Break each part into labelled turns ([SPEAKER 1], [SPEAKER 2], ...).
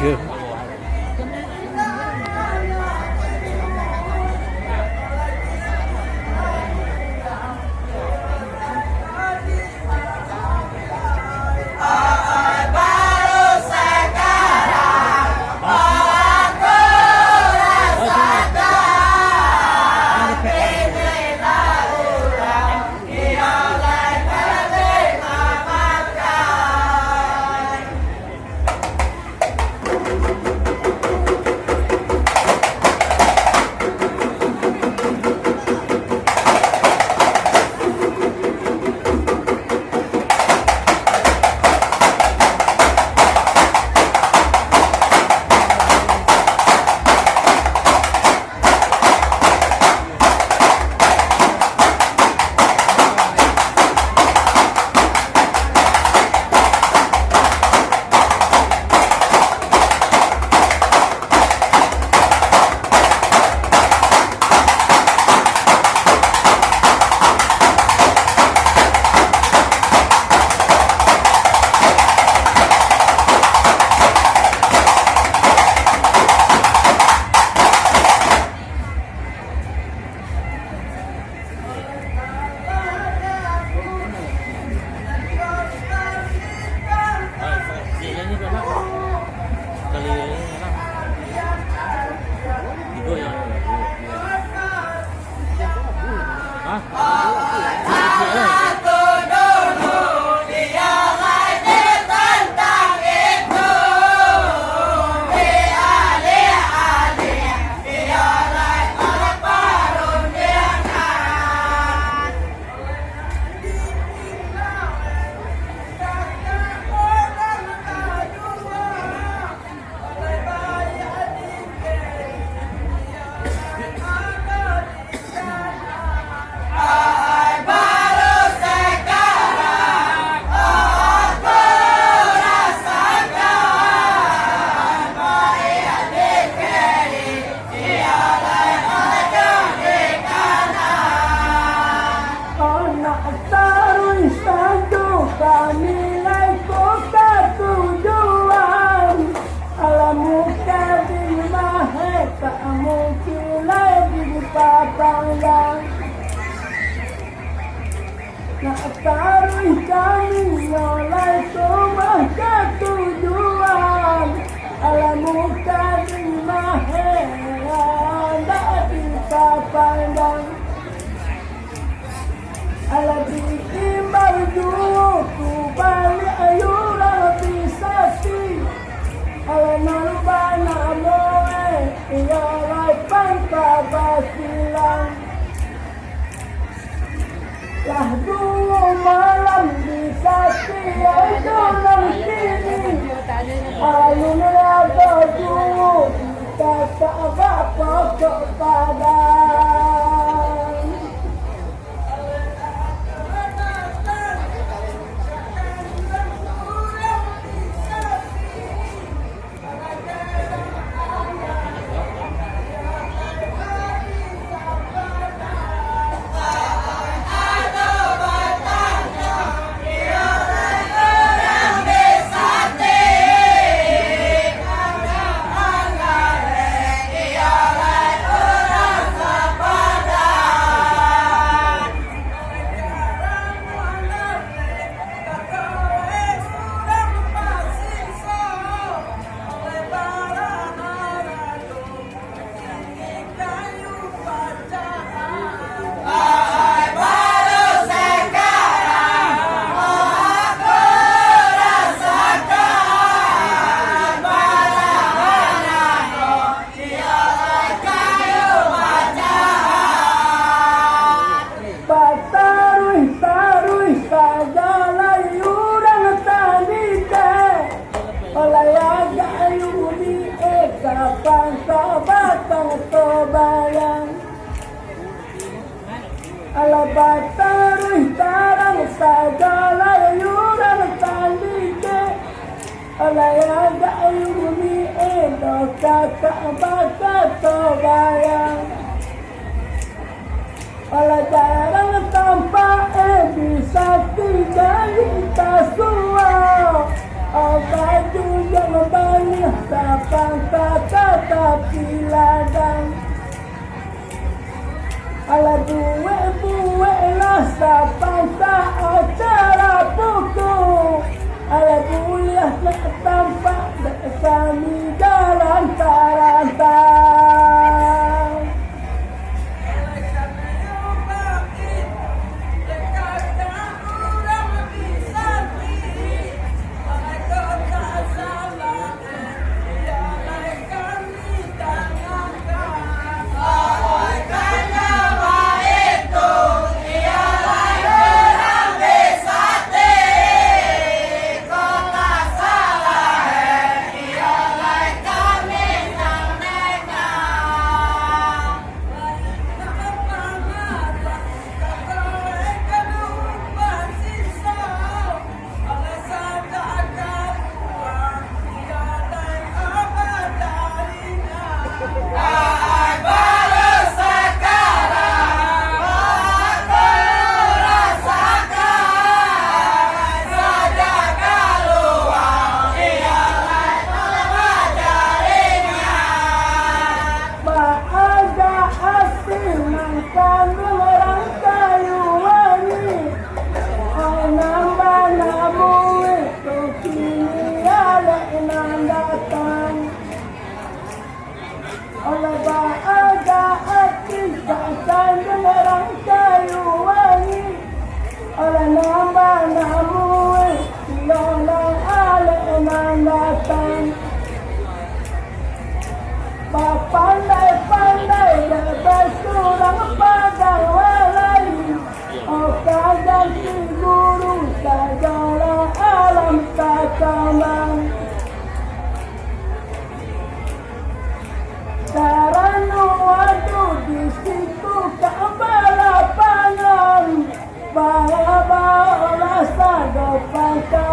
[SPEAKER 1] Ke.
[SPEAKER 2] Taruh kami mulai rumah ke tujuan. Alamu kami maheran tak bisa pandang. Ala diimbau juku balik ayuran pisati. Ala nalubana moe iya lapan kabasilang. Lah dulu malam bisa tiada sini. Alun rada dulu kita tak apa kepada. Alabatari tarang sagala yuran tandike alayaga ayuni endo kata bakato bayang alajarang tanpa bisa tidak tasua abadu yang banyak oleh bahagia hati takkan dengarang kayu wangi oleh nama-namu silalah alenan datang pandai-pandai bebas kurang padang walai Oka ganti guru segala alam takaman Saranu adu di situ Ka'bah lapangan bawa-bawa sagopan ke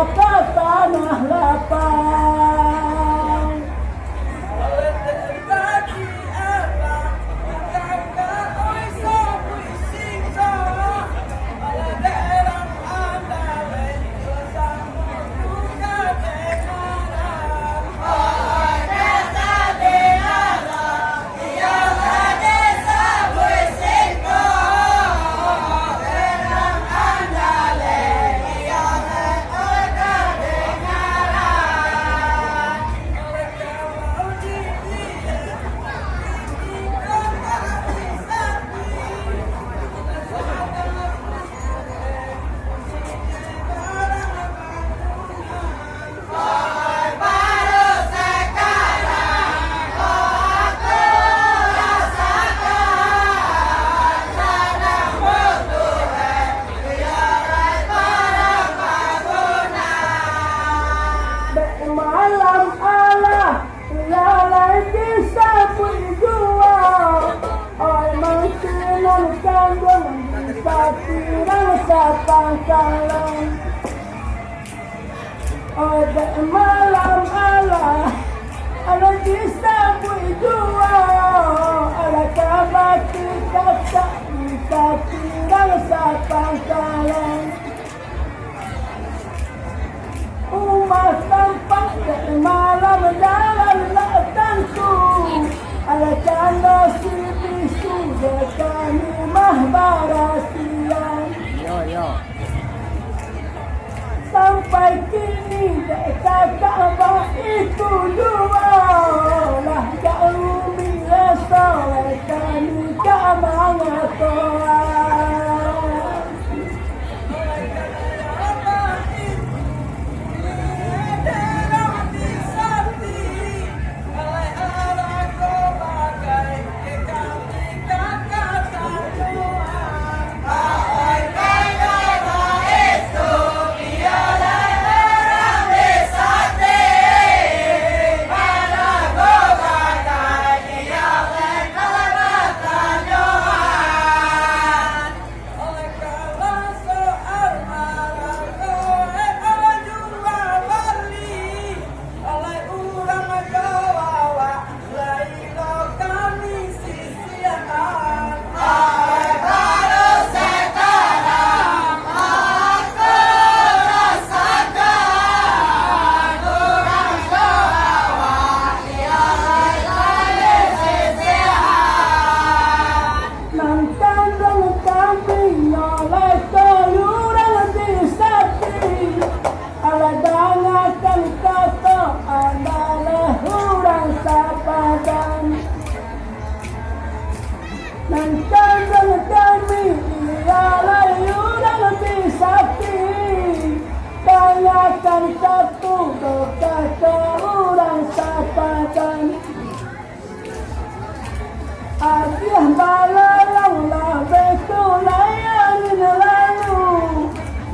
[SPEAKER 2] tanah lapang malam Allah ala disambut jua ala kabati kata bisa tirang sapangkalan umat tampak malam jalan latanku ala canda si bisu kami mahbarasian sampai kini Ka'bah itu dua lah jauh biasa kami Ka'bah toa satu kata orang sapatan Adiah balalang lah betul layanin lalu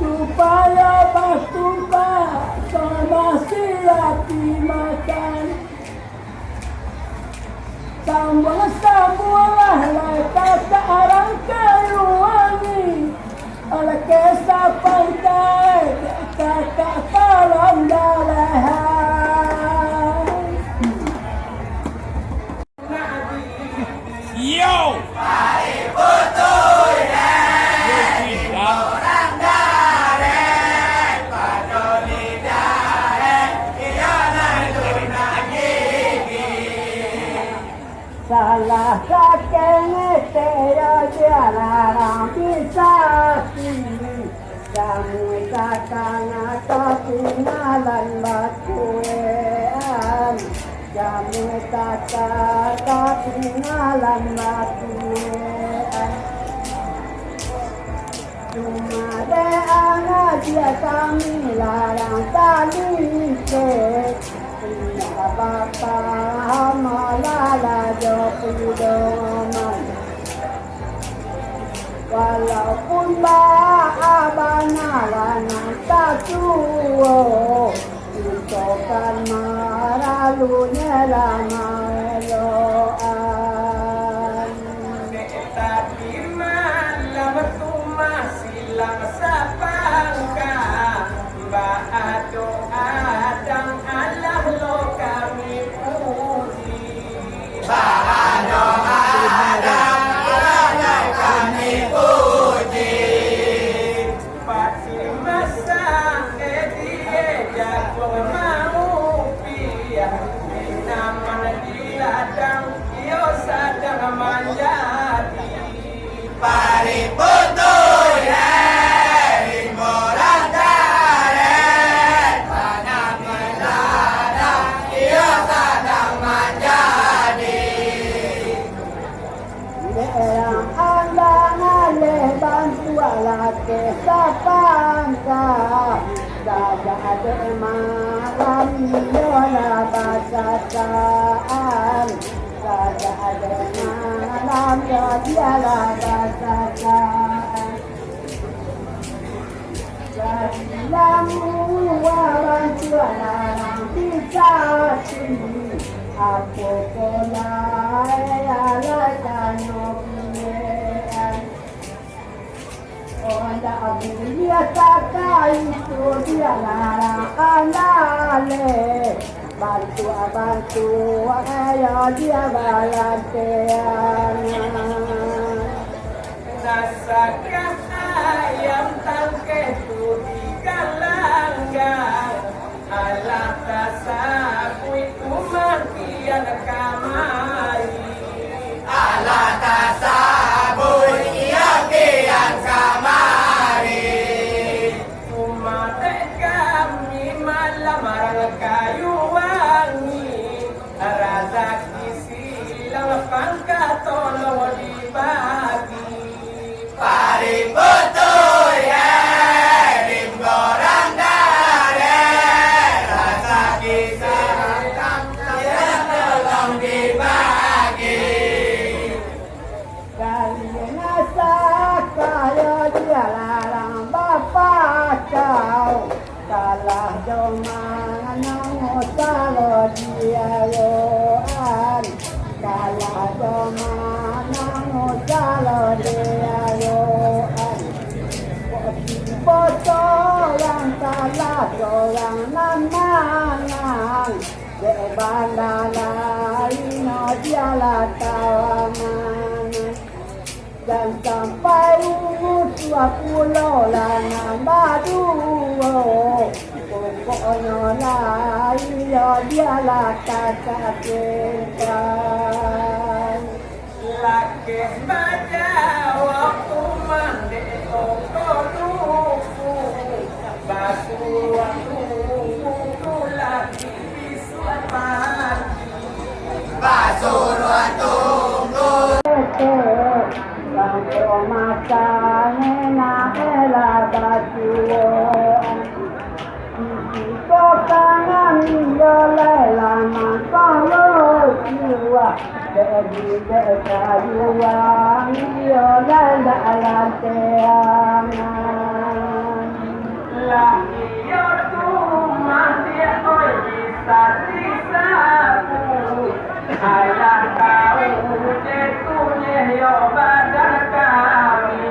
[SPEAKER 2] supaya bertumpah sama silati makan sambung-sambunglah kata orang kayu wangi oleh kisah pantai kakak tolong dalahan
[SPEAKER 1] Yo!
[SPEAKER 3] Pari putu
[SPEAKER 1] Yo,
[SPEAKER 3] orang dareh, padoli dareh, iya nanduna gigi.
[SPEAKER 2] salah kakeknya teo jalan bisa pilih kamu kakaknya kepinalan batuan kami kata ketinggalan batuan. Cuma de anak dia kami larang tali ke. Bapa malala jopi doman. Walaupun abanalana tatuo, untukkan maralunya lama eloan.
[SPEAKER 3] Tapi malam tu silang sapangka, Ba'adu Adam Allah lo kami puji. Ba'adu Adam Allah kami puji. Pasti masa dia jago mau pia. Binaman diladang yo sadang manjadi. Pariputur
[SPEAKER 2] ke sapangka dadah de malam yola bacakan dadah de malam diala bacakan jadilamu wawan tualang bisa sini aku kolai alaikan nopian. Onda dia sakai itu dia larang andale bantu ayo dia balantean
[SPEAKER 3] nasakan ayam tangke tu di galanggang alah tasakui kumakian kamai alah tasabui kian kamari umat kami malam marang kayu wangi rezeki silang pangkat tolong dibagi pariputur rimborang dare rezeki silang tolong dibagi
[SPEAKER 2] kalian kaya dia larang bapak kau kalah jomangan ngosalo dia yoan kalah jomangan ngosalo dia yoan foto yang salah orang nanang de bandala ino dia la tawanan dan sampai usua pulau lanang baduo pokoknya lah dia lah katakan
[SPEAKER 3] laki baca waktu mandi toko duku basuh tunggu lagi disuapkan basuh tunggu
[SPEAKER 2] Sampai masanya nak elak batuo Iko kangen yo lelana kalau jiwa Jadi dekayuan yo lelalan teangan
[SPEAKER 3] lagi yo tu mandi oi bisa disapu ayah kau jetunya yo badan kami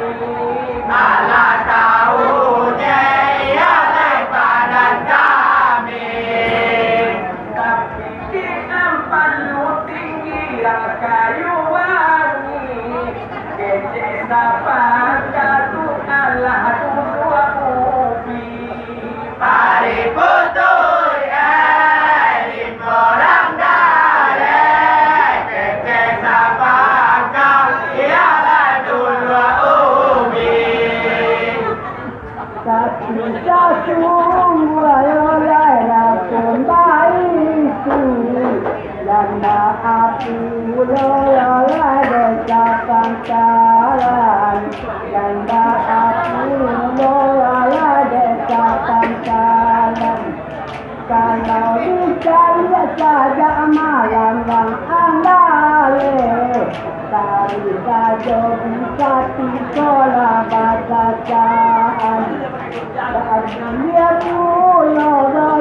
[SPEAKER 3] ala tahu dia badan kami tapi di empat tinggi yang kayu wangi kece sapan katu Allah dua ubi pariputur rimborang dare kece sapan ialah dua ubi
[SPEAKER 2] Satu-satu wayo laila kembali Bajo bisa tikola bacaan dan dia pulo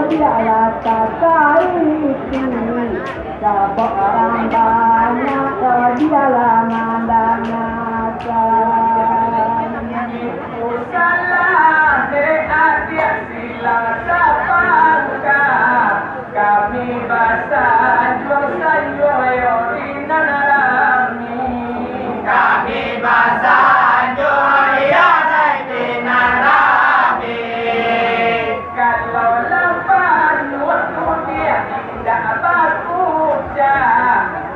[SPEAKER 2] dia rata itu sabok orang banyak dia lama dan
[SPEAKER 3] Salah adik silang sapangka kami basah jual sayur di nanarami kami basah jual di nanarami kalau lapar waktu dia tidak berpuja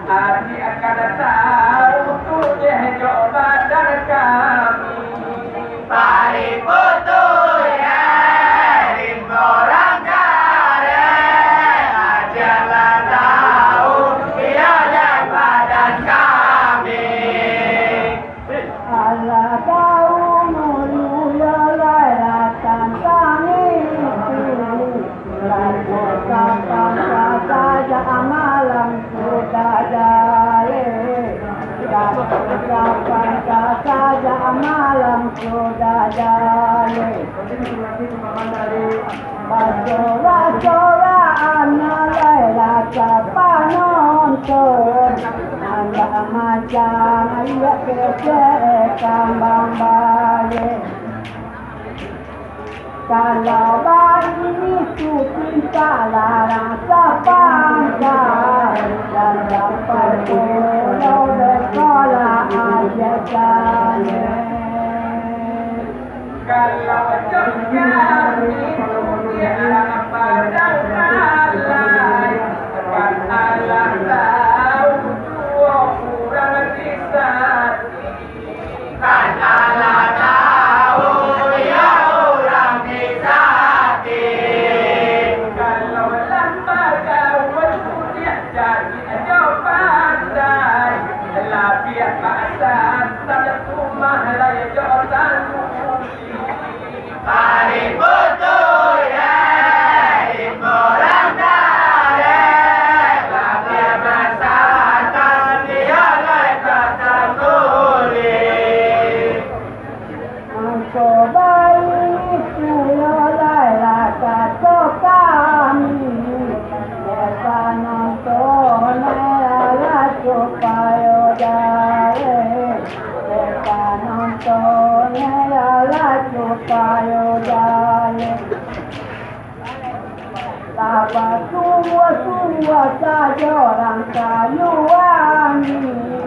[SPEAKER 3] adik akan tahu tu dia coba dan kami Pariputu ya, rimborang kare, ajalah tahu ia dan badan kami.
[SPEAKER 2] Allah tahu mulu ya layatan kami itu lalu kapan saja amalan sudah jale kapan saja amalan sudah jale Basura analai rasa panonton anda macam ayat kece kambang balik kalau bayi itu cinta larang sepangkal dan dapat pulau sekolah aja jane
[SPEAKER 3] Kalau jengkar itu dia padang alai, kan Allah tahu dua kurang disati. Kan Allah tahu ya orang disati. Kalau lambat kawan dia jadi aja pandai, lapiat pasar tak rumah raya jodoh. Pariputu ya, rimborang kare, lapia masatan dia lai kata tulis.
[SPEAKER 2] Angko bayi itu lai rasa kami Mereka nonton adalah supaya jaya Mereka nonton adalah supaya jaya Dapat semua saja orang kayuan ini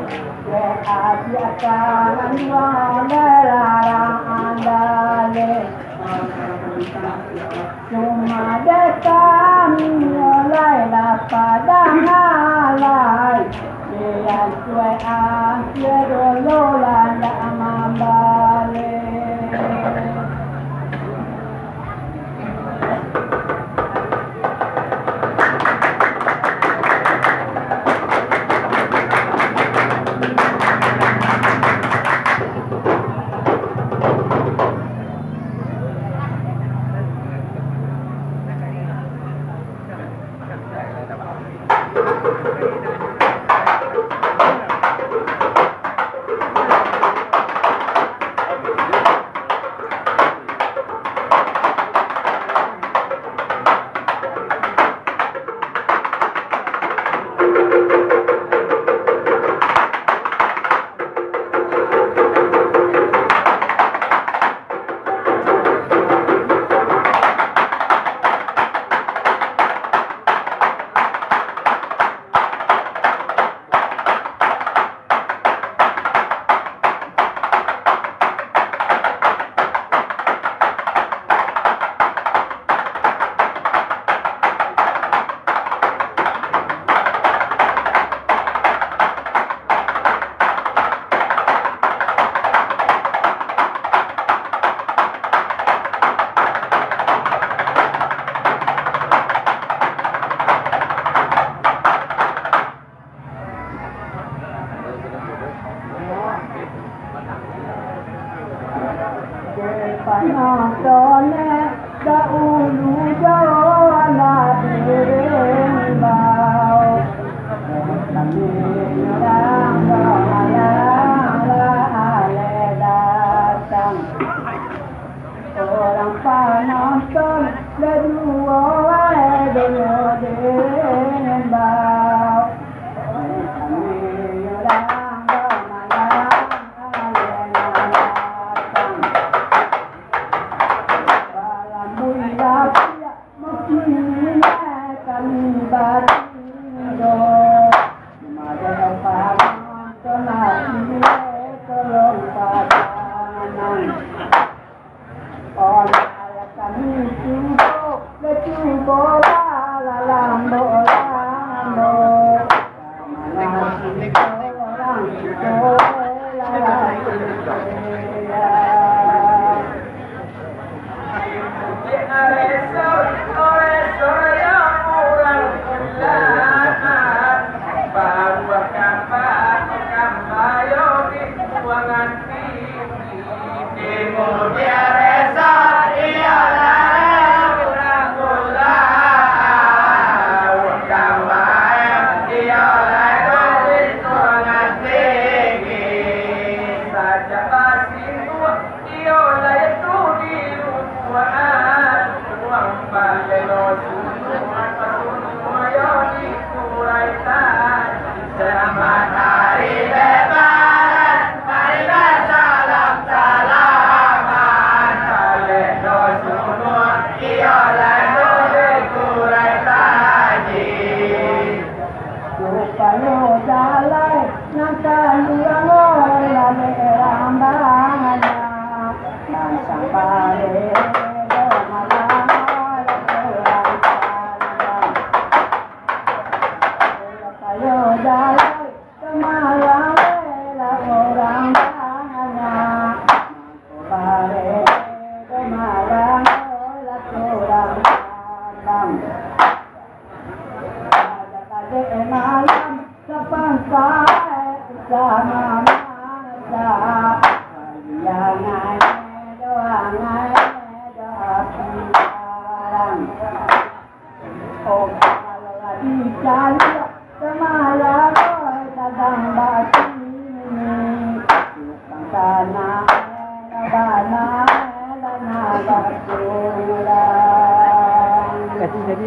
[SPEAKER 2] Keadiatan melarang andale Cuma kami mulai padang alai Yang suai akhir dulu landa membalik Panasone dahulu jalan berimbau Kami orang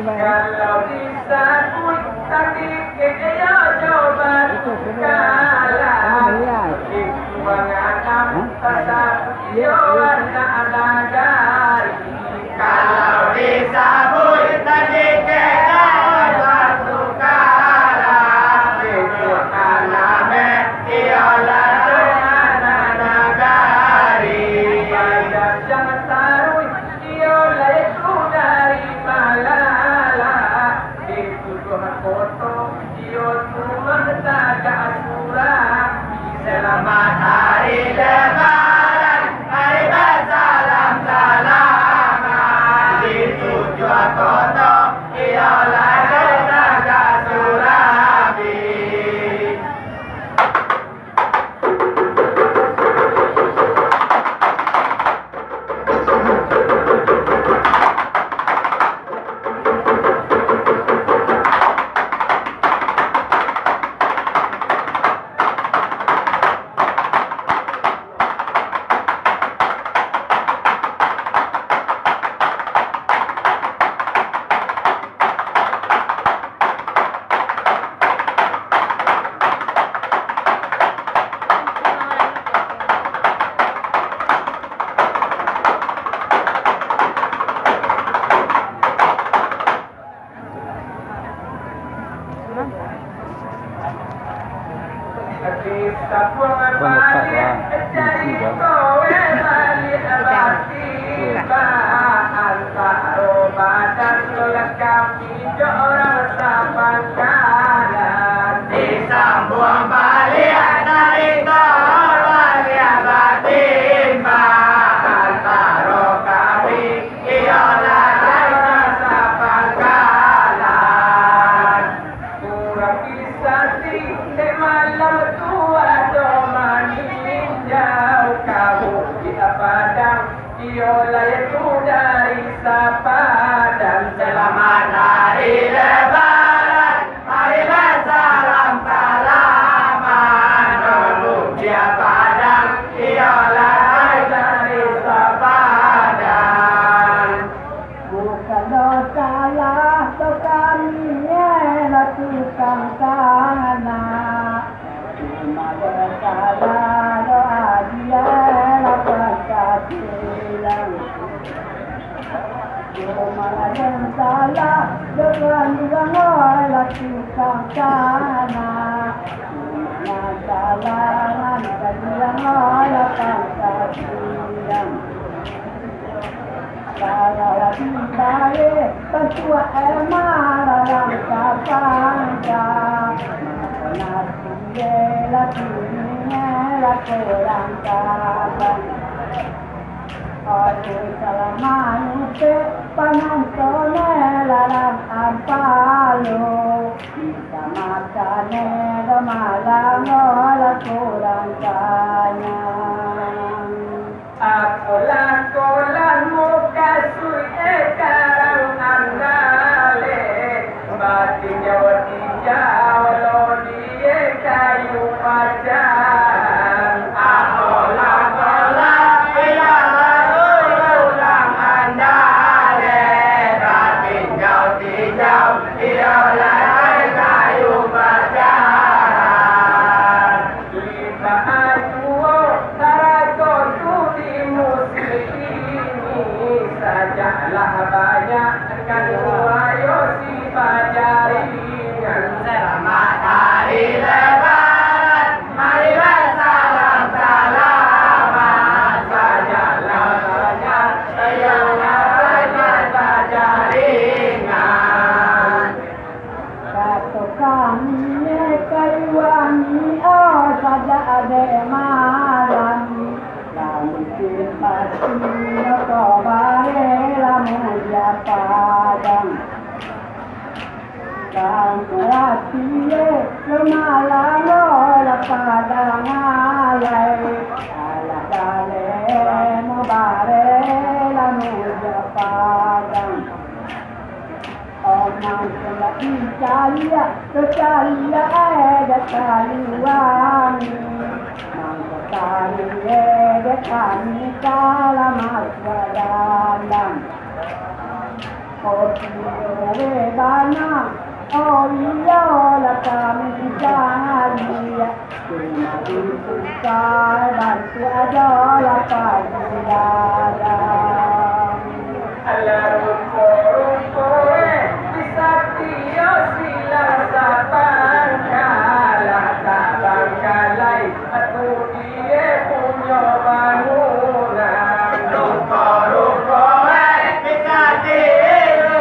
[SPEAKER 3] Kalau bisa kuih tadi keyo coba kalah Ibuangan tasar yo ada gari Kalau bisa kuih tadi keyo satu kalah Ibuangan yo ada gari Bayar jangan taruh yo itu dari malala Foto iyo rumah taga asura Selamat hari lebaran Hari bersalam salaman Di tujuan foto iyo lagi taga surabi Disambung balik dari tol walia batin antara kami ialah rasa pangkalan kurang bisa di malam tua domanin jauh kamu di padang ialah itu dari sapa dan selamat hari lebaran hari bersalam salaman dia padang ialah dari sepadan
[SPEAKER 2] bukan dosa lah dosa kami tukang sana cuma sana jalangan kalian harapan kasihan kalau baik tentua dalam kapangga makan dia lagi kurang kaban Oi salaman pe panantone lalang ampalo sama kane malang ola kurang kanya
[SPEAKER 3] Akolan muka suye karang andale batin jawa tinjau lo die kayu pajan akolan iya ulang andale batin jawa tinjau iya kayu pajan lima ajuo tarakon sajalah banyak kan ayo si pajaringan selamat hari lebaran mari salam salaman sajalah banyak ayo pajaringan
[SPEAKER 2] satu kami kayuani oh saja ada malam mungkin pasti kau baik lamu ya padang dan hati lemalang olah padang alai ala kale mubare lamu ya padang Omang selagi calia ada kaliwani Mangkotari ada kami kalamat wadalang Kopi banyak oh iya lah kami calia Cuma itu bantu aja lah pagi dalam
[SPEAKER 3] Allah rupo bisa tio sila sabang kalah sabang kalai aku dia punya bangunan rupo bisa tio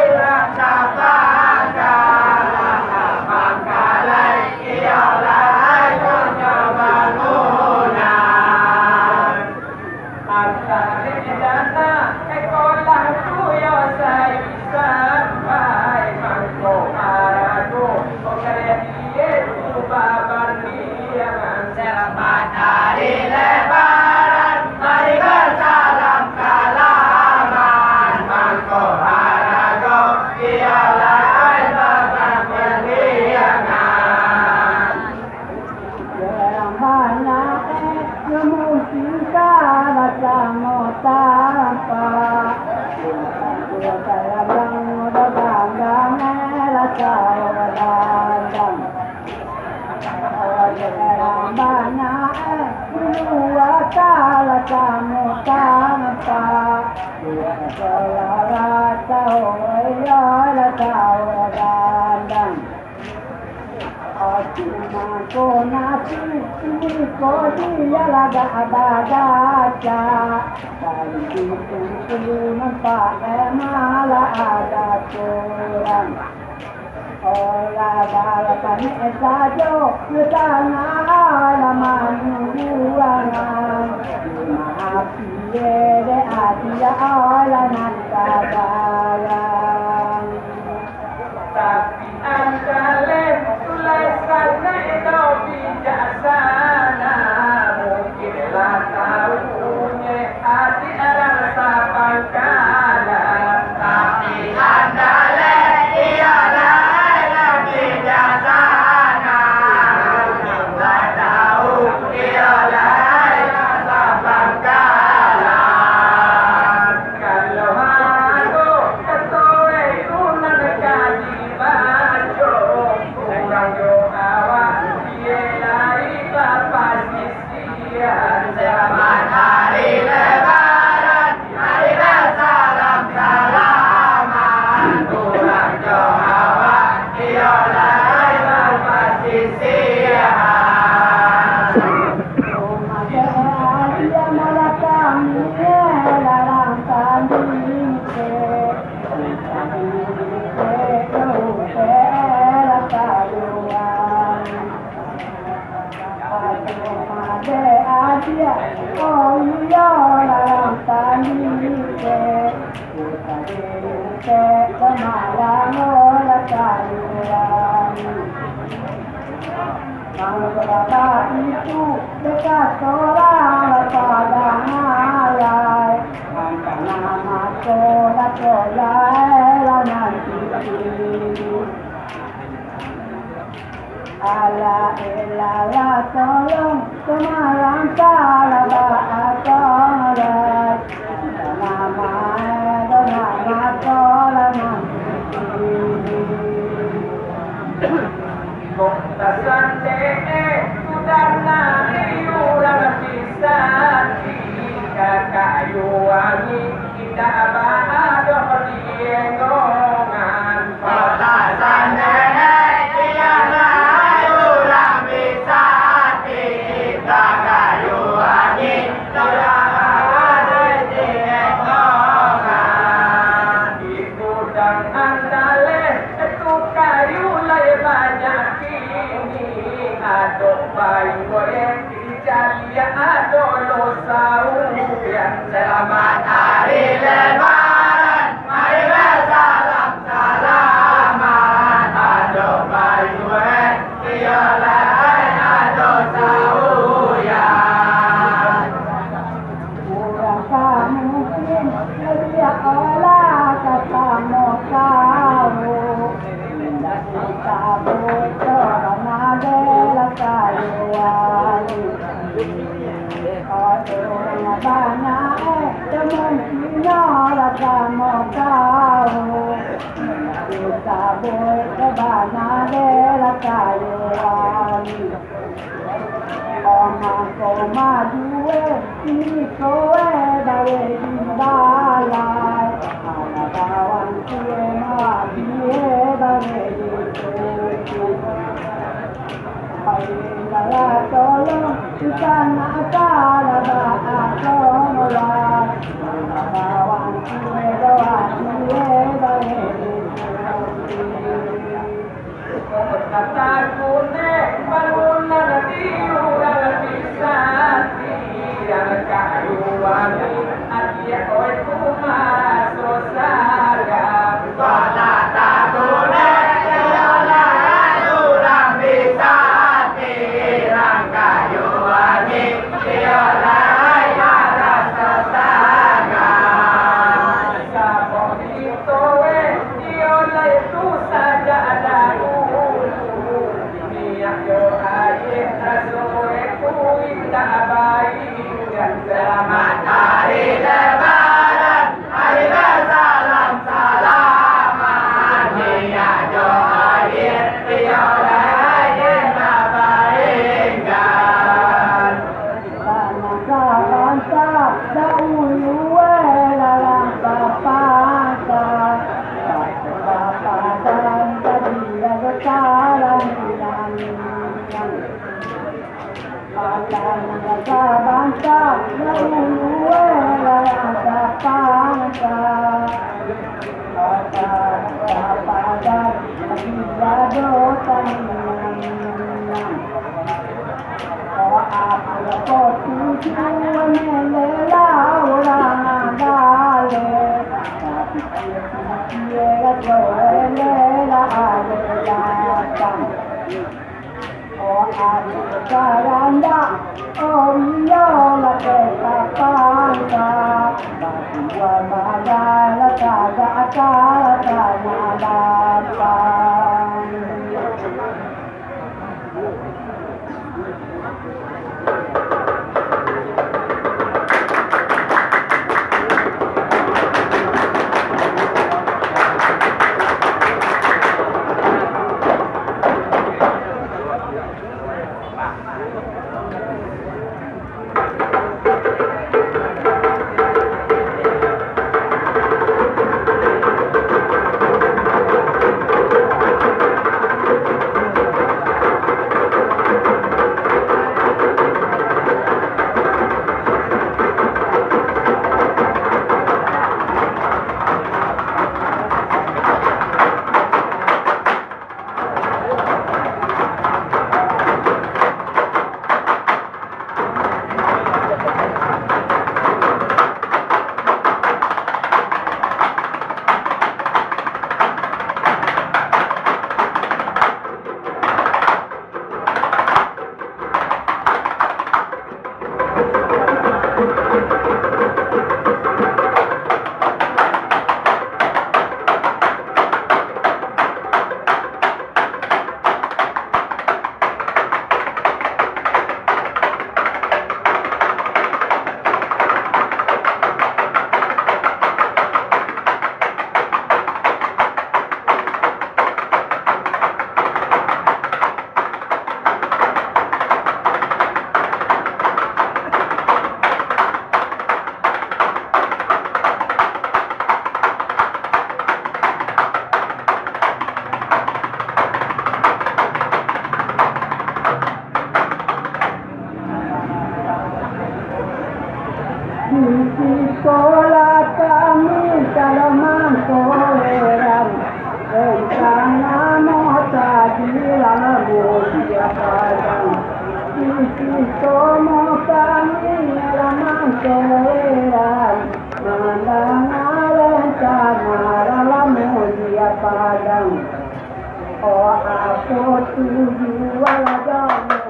[SPEAKER 3] sabang kalah sabang kalai ialah punya bangunan antara dana ekolah tuyo sai sampai mangko arago okare die tu baban diangan selamat hari lebaran mari bersalam salaman mangko arago ialah baban diangan
[SPEAKER 2] yang banyak memusingkan rasa tanpa Dua saya yang muda banggang rasa wadang yang banyak dua kala kamu tanpa Dua saya rasa rasa wadang Aku nasi ini kau dia laga baca Kali itu nampak malah ada kurang Olah balapan saja Sana lama buangan Maaf dia ada olah nak kabaran
[SPEAKER 3] tapi angkale tulai sana itu bijaksana mungkinlah tahu punya hati rasa pangkala tapi angkale ialah bijaksana mungkinlah tahu ialah rasa pangkala kalau aku ketoe kunan kaji bajo kurang yo awak dia lai bapa sisian selamat hari lebaran mari bersalam salaman kurang yo awak dia lai bapa
[SPEAKER 2] de adia oh yo dalam tani ke kita ke kemalang olah kalian kalau berapa itu dekat orang pada malai angkat nama kola kola nanti ala la tolong kemalang salah akalai nama kola nanti
[SPEAKER 3] Muktasan sudah nari urang bisa kayu wangi tidak bahagia diengongan Muktasan tiada urang bisa kayu wangi tidak bahagia diengongan di gudang andale itu kayu lay banyak adok bayi goreng dijalia adok losaurian selamat hari lebaran mari bersalam salaman adok bayi goreng dijalia adok saurian
[SPEAKER 2] orang mungkin dia olah kata mau kamu kita butuh nada kayuan orang banyak teman kita kamu tahu kita butuh nada kayuan orang koma dua ini kowe dari balai ada kawan semua dia dari Ayah tolong kita nak kalah bahagia kawan kue doa kue
[SPEAKER 3] kata kune bangunan diurang bisa yang kayu wangi adia oi kumara sosaga pada takune urang bisa yang kayu wangi diolai arah sosaga sabon itu diolai itu saja ada selamat hari lebaran hari bersalam salaman dia johair diolai nabaingkan
[SPEAKER 2] bangsa dahulu dalam bapasa dan tadi sekarang bangsa dahulu dalam bapasa pada tidak dosa apa tujuan lela orang dale tapi dia lela datang oh ada karanda oh iya la ketapanga bahwa madala kaga akala datang di sekolah kami Salaman Koweran rencana mau tadilah mulia padang di sekolah kami Salaman Koweran mendengar rencana mulia padang oh aku tujuan jamu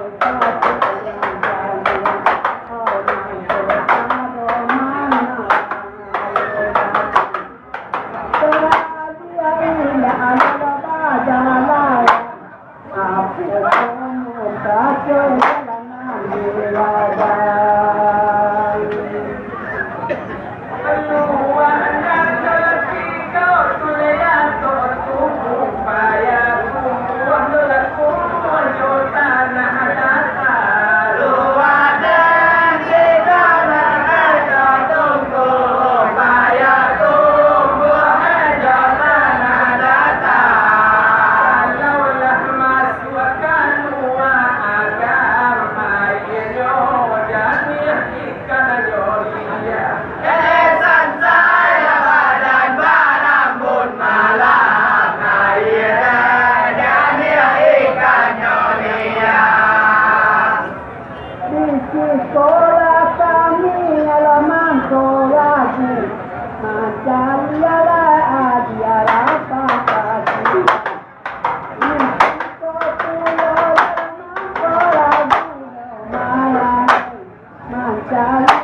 [SPEAKER 2] sekolah kami alaman kolasi majalah adiara pakasi
[SPEAKER 3] Asal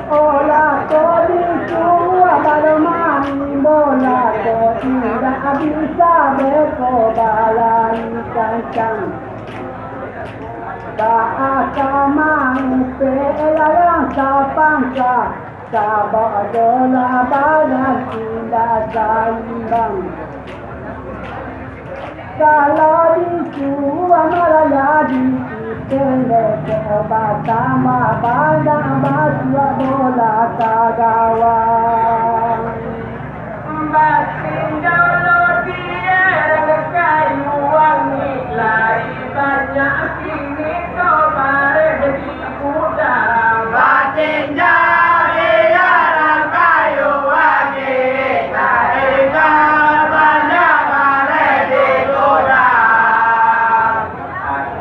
[SPEAKER 2] Ola kodi semua balmani bola kodi dah bisa berkobalan kancang. Bahasa mangpe elang sapangka sabadola badan tidak saimbang. Kalau disuruh malah dikendek batama badan basua bola kagawan.
[SPEAKER 3] Batin jauh dia kayu wangi lari banyak kini kau bareng di udara. Batin jauh dia kayu wangi lari banyak bareng di udara.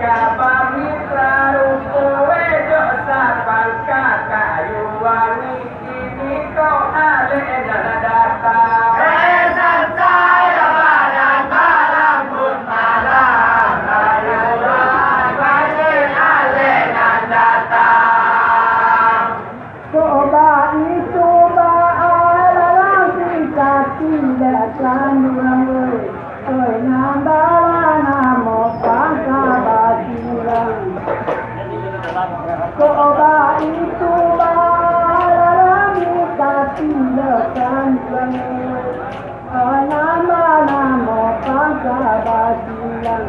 [SPEAKER 3] Agak mitra rukowe dosa pangka kayu wangi kini kau ada dalam data.
[SPEAKER 2] Coba itu barang kasih lekan nama pangkat basilan.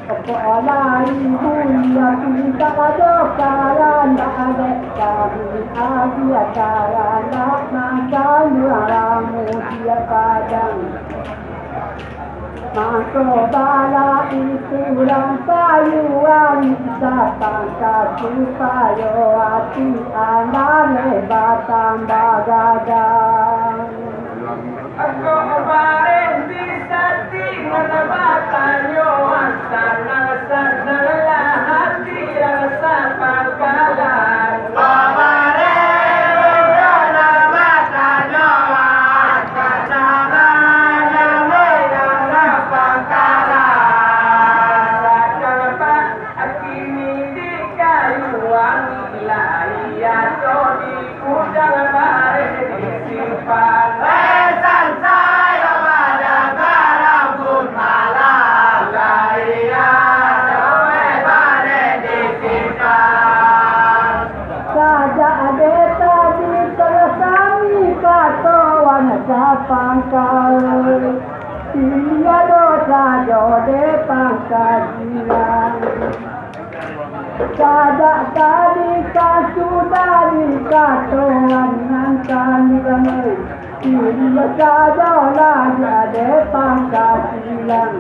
[SPEAKER 2] Kepala ibu yang kita kadokaran ada kami aja cara nak makan ramu dia padang. Masuk bala itu rangkaian bisa pangkat supaya hati anak lebat tambah gagal.
[SPEAKER 3] Aku bareng bisa tinggal batang yohan sana lah hati rasa pangkalan.
[SPEAKER 2] Pangkal dia dosa jode pangkajian kada tadi sudah dikatakan kalian dia saja jode pangkajian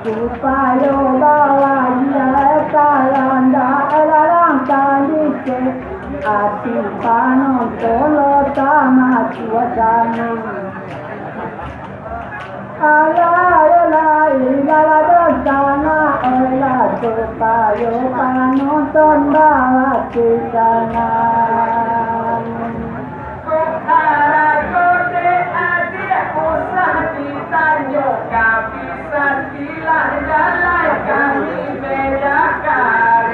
[SPEAKER 2] supaya bawa dia kalan dalam tadi hati panon tolo sama suasana. Ala ilala dosana ola supaya panon bawa kisana.
[SPEAKER 3] Kode adik usah ditanya kapisan hilang jalan kami bedakan.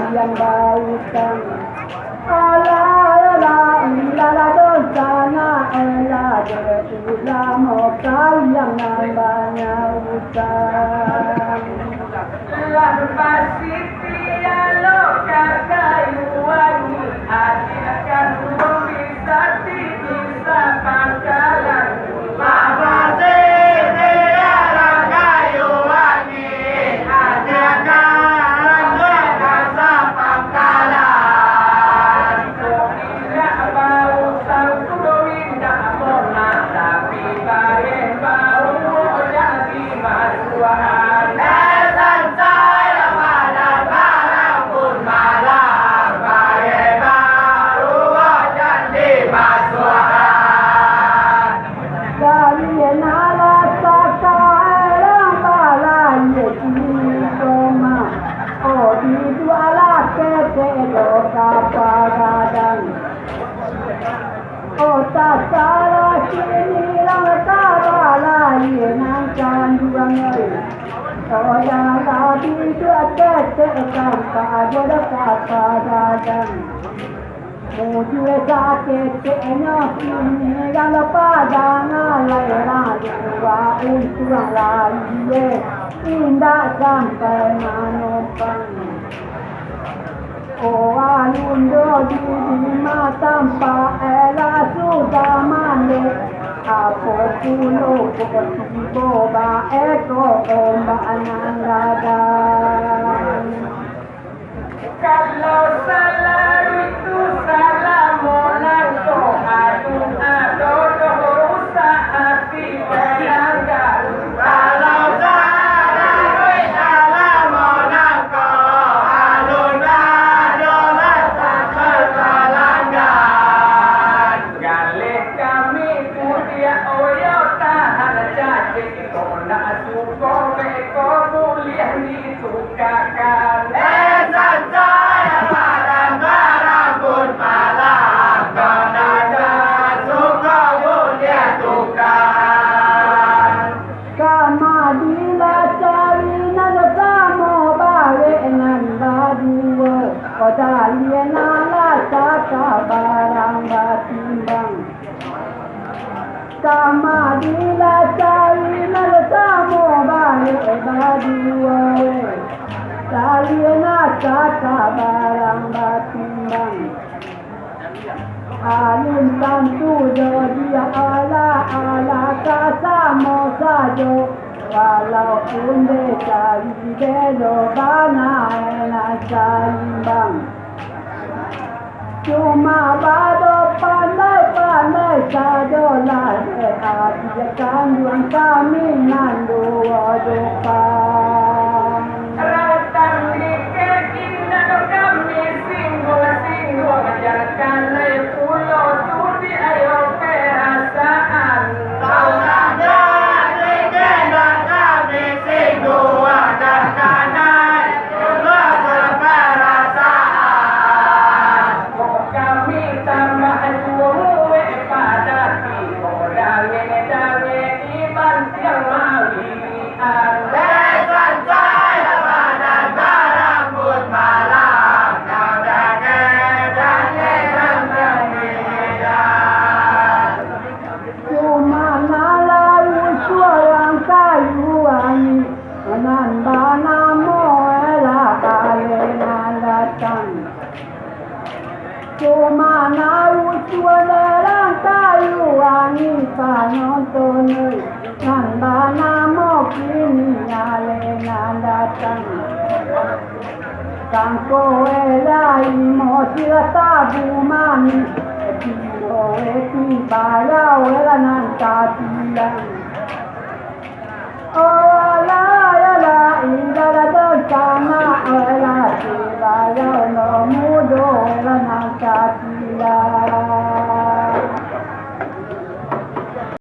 [SPEAKER 3] Yang baikkan Allah
[SPEAKER 2] ilala dosana ela jela mokal yang banyak utang.
[SPEAKER 3] Lambasi tialo kakayuani akan bisa bisa pangkalan. Lambasi tialo kakayuani akan bisa pangkalan. Tidak bau sangkudo tidak mona tapi baik bau jadi masuan.
[SPEAKER 2] Salah sini lang kabala yenang kanduangai. Yang tadi itu tanpa ada kata dadang. Mujue sakit kenyok ini kalau padang layang dua unsurang laye indah sampai manopang. Oh alundo di mata tanpa ela sudah mane apa pulo kutibo ba eko omba anangadan.
[SPEAKER 3] Kalau salah itu salah monanto aduh dosa hati melanggar. Kalau salah monanto aduh dosa melanggar. Gale kami punya oyo tahan jadi kona suko beko mulia ditukakan.
[SPEAKER 2] Dalian ala saka barang batimbang kama dila cari nalsamu balik badua dalian saka barang batimbang alun tantu dia ala kasamo sajo walaupun cari belo bana saimbang cuma bado pandai sadolah hati kandung kami nandu depan
[SPEAKER 3] Ratan dikit indah kami singgul jangan pulau tudi ayo perasaan.
[SPEAKER 2] Cuma naru suara kayu wangi panonton nan bana mo kini ale datang kangko elai mo sila tabu mani tiro eti bayau elanan katilang oh la indara dosana ela bayau no mudo elanan katilang